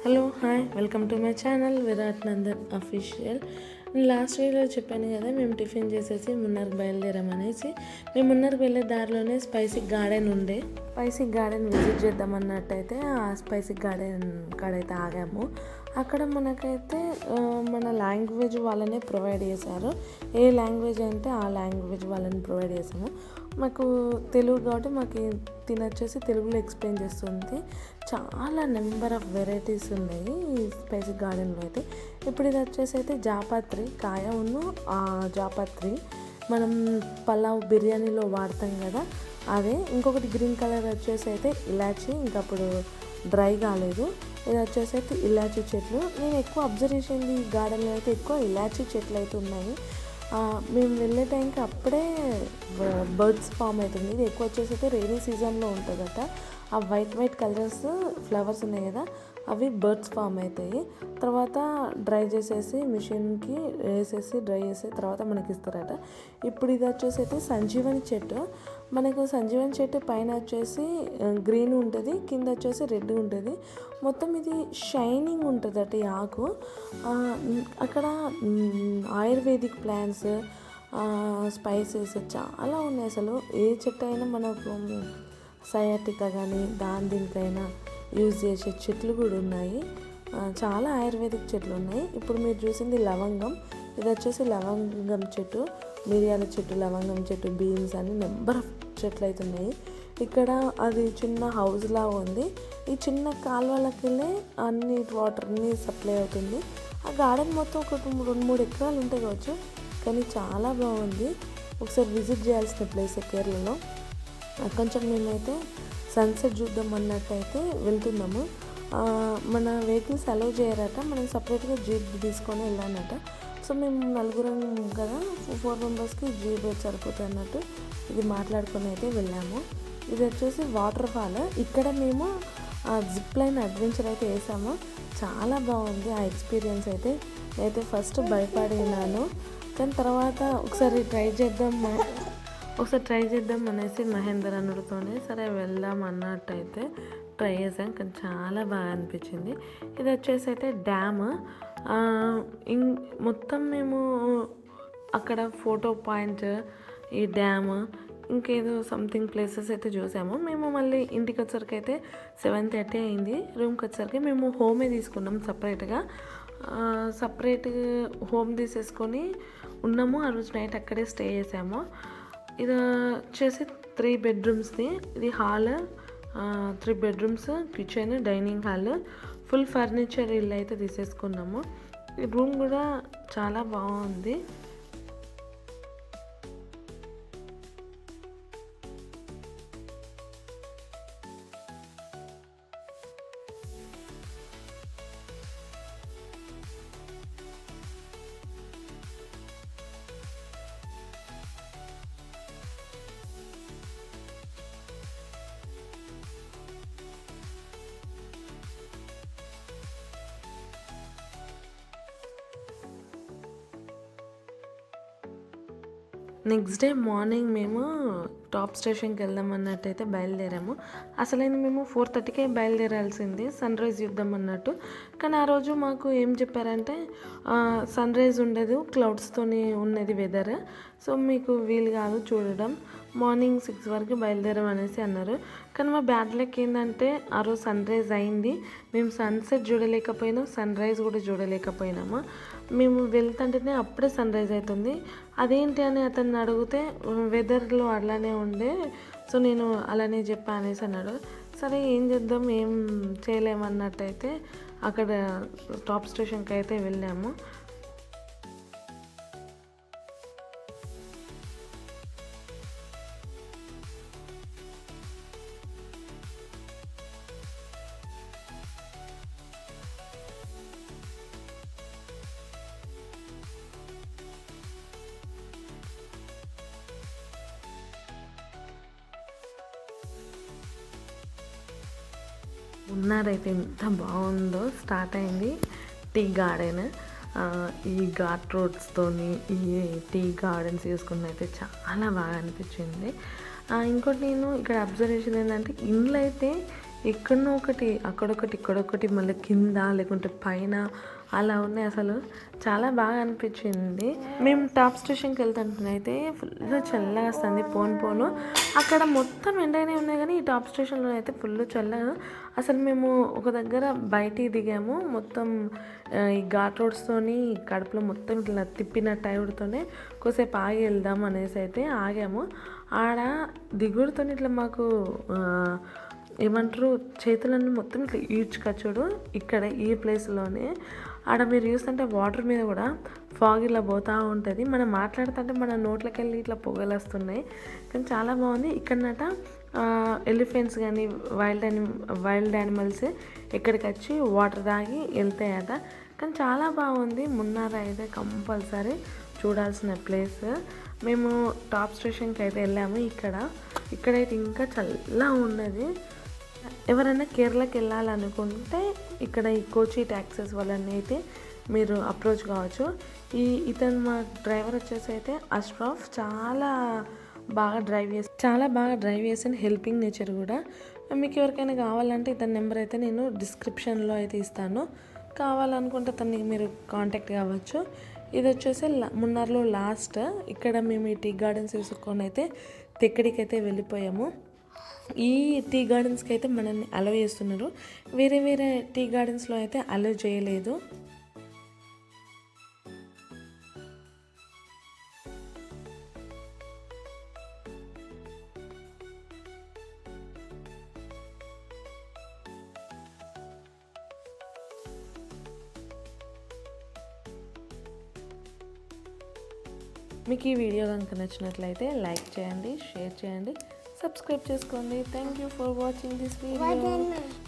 Hello hi welcome to my channel Virat Nandan official. Last వీడియోలో చెప్పాను కదా, మేము టిఫిన్ చేసేసి మున్నర్కి బయలుదేరామనేసి. మేము మున్నర్కి వెళ్ళే దారిలోనే స్పైసీ గార్డెన్ ఉండే. స్పైసీ గార్డెన్ విజిట్ చేద్దామన్నట్టయితే ఆ స్పైసీ గార్డెన్ కాడైతే ఆగాము. అక్కడ మనకైతే మన లాంగ్వేజ్ వాళ్ళనే ప్రొవైడ్ చేశారు. ఏ లాంగ్వేజ్ అంటే ఆ లాంగ్వేజ్ వాళ్ళని ప్రొవైడ్ చేసాము. మాకు తెలుగు కాబట్టి మాకు తినొచ్చేసి తెలుగులో ఎక్స్ప్లెయిన్ చేస్తుంది. చాలా నెంబర్ ఆఫ్ వెరైటీస్ ఉన్నాయి ఈ స్పైసీ గార్డెన్లో అయితే. ఇప్పుడు ఇది వచ్చేసి అయితే జాపత్రి కాయ జాపత్రి మనం పలావ్ బిర్యానీలో వాడతాం కదా అదే. ఇంకొకటి గ్రీన్ కలర్ వచ్చేసి అయితే ఇలాచి, ఇంకప్పుడు డ్రై కాలేదు. ఇది వచ్చేసి అయితే ఇలాచి చెట్లు. నేను ఎక్కువ అబ్జర్వ్ చేసింది ఈ గార్డెన్లో అయితే ఎక్కువ ఇలాచి చెట్లు అయితే ఉన్నాయి. మేము వెళ్ళే టైంకి అప్పుడే బర్డ్స్ ఫామ్ అవుతుంది. ఇది ఎక్కువ వచ్చేసి అయితే రైనీ సీజన్లో ఉంటుందట. ఆ వైట్ కలర్స్ ఫ్లవర్స్ ఉన్నాయి కదా అవి బర్డ్స్ ఫామ్ అవుతాయి. తర్వాత డ్రై చేసేసి మిషన్కి వేసేసి డ్రై చేసి తర్వాత మనకి ఇస్తారట. ఇప్పుడు ఇది వచ్చేసి అయితే సంజీవని చెట్టు. మనకు సంజీవని చెట్టు పైన వచ్చేసి గ్రీన్ ఉంటుంది, కింద వచ్చేసి రెడ్ ఉంటుంది. మొత్తం ఇది షైనింగ్ ఉంటుందట ఈ ఆకు. అక్కడ ఆయుర్వేదిక్ ప్లాంట్స్, స్పైసెస్ చాలా ఉన్నాయి. అసలు ఏ చెట్టు అయినా మనకు సయాటికా కానీ దీనికైనా యూజ్ చేసే చెట్లు కూడా ఉన్నాయి. చాలా ఆయుర్వేదిక్ చెట్లు ఉన్నాయి. ఇప్పుడు మీరు చూసింది లవంగం. ఇది వచ్చేసి లవంగం చెట్టు, మిరియాల చెట్టు, లవంగం చెట్టు, బీన్స్ అని నెంబర్ ఆఫ్ చెట్లు అయితే ఉన్నాయి. ఇక్కడ అది చిన్న హౌస్ లాగా ఉంది. ఈ చిన్న కాలువలకి వెళ్ళి అన్ని వాటర్ని సప్లై అవుతుంది. ఆ గార్డెన్ మొత్తం ఒక 2-3 ఎకరాలు ఉంటాయి కావచ్చు, కానీ చాలా బాగుంది. ఒకసారి విజిట్ చేయాల్సిన ప్లేస్ కేరళలో. కొంచెం మేమైతే సన్సెట్ చూద్దాం అన్నట్టయితే వెళ్తున్నాము. మన వెహికల్స్ అలౌ చేయరట, మనం సపరేట్గా జీప్ తీసుకొని వెళ్ళానట. సో మేము నలుగురం కదా, 4 మెంబర్స్కి జీప్ సరిపోతుంది అన్నట్టు ఇది మాట్లాడుకొని అయితే వెళ్ళాము. ఇది వచ్చేసి వాటర్ ఫాల్. ఇక్కడ మేము జిప్ లైన్ అడ్వెంచర్ అయితే వేసాము. చాలా బాగుంది ఆ ఎక్స్పీరియన్స్ అయితే. నేనైతే ఫస్ట్ భయపడినాను, కానీ తర్వాత ఒకసారి ట్రై చేద్దాం అనేసి మహేందర్ అనుడితోనే సరే వెళ్దాం అన్నట్టయితే ట్రై చేసాం. కానీ చాలా బాగా అనిపించింది. ఇది వచ్చేసి అయితే డ్యామ్. మొత్తం మేము అక్కడ ఫోటో పాయింట్, ఈ డ్యామ్, ఇంకేదో సంథింగ్ ప్లేసెస్ అయితే చూసాము. మేము మళ్ళీ ఇంటికి వచ్చరికి అయితే 7:30 అయింది. రూమ్కి వచ్చరికి మేము హోమే తీసుకున్నాం సపరేట్ హోమ్ తీసేసుకొని ఉన్నాము. ఆ రోజు నైట్ అక్కడే స్టే చేసాము. ఇది వచ్చేసి 3 బెడ్రూమ్స్ది. ఇది hall, 3 bedrooms, kitchen, dining hall, full furniture ఇల్లు అయితే తీసేసుకున్నాము. ఈ రూమ్ కూడా చాలా బాగుంది. నెక్స్ట్ డే మార్నింగ్ మేము టాప్ స్టేషన్కి వెళ్దాం అన్నట్టయితే బయలుదేరాము. అసలైన మేము 4:30కే బయలుదేరాల్సింది సన్ రైజ్ చూద్దాం అన్నట్టు. కానీ ఆ రోజు మాకు ఏం చెప్పారంటే సన్ రైజ్ ఉండదు, క్లౌడ్స్తోని ఉన్నది వెదర్, సో మీకు వీలు కాదు చూడడం, మార్నింగ్ 6 వరకు బయలుదేరాం అనేసి అన్నారు. కానీ మా బ్యాడ్ లక్ ఏంటంటే ఆ రోజు సన్ రైజ్ అయింది. మేము సన్సెట్ చూడలేకపోయినాం, సన్ రైజ్ కూడా చూడలేకపోయినాము. మేము వెళ్తుంటేనే అప్పుడే సన్ రైజ్ అవుతుంది. అదేంటి అని అతన్ని అడిగితే వెదర్లో అలానే ఉండే, సో నేను అలానే చెప్పా అనేసి అన్నాడు. సరే ఏం చేద్దాం, ఏం చేయలేమన్నట్టయితే అక్కడ టాప్ స్టేషన్కి అయితే వెళ్ళాము. ఉన్నారైతే ఎంత బాగుందో. స్టార్ట్ అయింది టీ గార్డెన్. ఈ ఘాట్ రోడ్స్తోని ఈ టీ గార్డెన్స్ చూసుకుని అయితే చాలా బాగా అనిపించింది. ఇంకోటి నేను ఇక్కడ అబ్జర్వేషన్ ఏంటంటే ఇండ్లు అయితే ఇక్కడనో ఒకటి అక్కడొకటి ఇక్కడొకటి మళ్ళీ కింద లేకుంటే పైన అలా ఉన్నాయి. అసలు చాలా బాగా అనిపించింది. మేము టాప్ స్టేషన్కి వెళ్తుంటేనైతే ఫుల్ చల్లగా వస్తుంది. పోను అక్కడ మొత్తం ఎండనే ఉన్నాయి, కానీ ఈ టాప్ స్టేషన్లో అయితే ఫుల్ చల్లగా. అసలు మేము ఒక దగ్గర బయటికి దిగాము, మొత్తం ఈ ఘాట్ రోడ్స్తోని కడుపులో మొత్తం ఇట్లా తిప్పిన టైర్తోనే కొద్దిసేపు ఆగి వెళ్దాం అనేసి అయితే ఆగాము. ఆడ దిగుడుతో ఇట్లా మాకు ఏమంటారు చేతులన్నీ మొత్తం ఇట్లా ఈడ్చుకొచ్చుడు. ఇక్కడ ఈ ప్లేస్లోనే ఆడ మీరు చూస్తుంటే వాటర్ మీద కూడా ఫాగ్ ఇలా పోతూ ఉంటుంది. మనం మాట్లాడుతుంటే మన నోట్లోకి వెళ్ళి ఇట్లా పొగలు వస్తున్నాయి, కానీ చాలా బాగుంది. ఇక్కడనట ఎలిఫెంట్స్ కానీ వైల్డ్ యానిమల్స్ ఇక్కడికి వచ్చి వాటర్ తాగి వెళ్తాయట. కానీ చాలా బాగుంది. మున్నార్ అయితే కంపల్సరీ చూడాల్సిన ప్లేస్. మేము టాప్ స్టేషన్కి అయితే వెళ్ళాము. ఇక్కడైతే ఇంకా చల్లగా ఉన్నది. ఎవరైనా కేరళకి వెళ్ళాలనుకుంటే ఇక్కడ ఈ కోచి ట్యాక్సెస్ వాళ్ళని అయితే మీరు అప్రోచ్ కావచ్చు. ఇతను మా డ్రైవర్ వచ్చేసి అయితే అష్రఫ్ చాలా బాగా డ్రైవ్ చేసిన హెల్పింగ్ నేచర్ కూడా. మీకు ఎవరికైనా కావాలంటే ఇతని నెంబర్ అయితే నేను డిస్క్రిప్షన్లో అయితే ఇస్తాను. కావాలనుకుంటే తనని మీరు కాంటాక్ట్ కావచ్చు. ఇది వచ్చేసి మున్నార్లో లాస్ట్. ఇక్కడ మేము ఈ టీ గార్డెన్స్ తీసుకొని అయితే తెక్కడికైతే వెళ్ళిపోయాము. ఈ టీ గార్డెన్స్కి అయితే మనల్ని అలౌ చేస్తున్నారు, వేరే టీ గార్డెన్స్లో అయితే అలౌ చేయలేదు. మీకు ఈ వీడియో కనుక నచ్చినట్లయితే లైక్ చేయండి, షేర్ చేయండి, సబ్స్క్రైబ్ చేసుకోండి. Thank you for watching this video.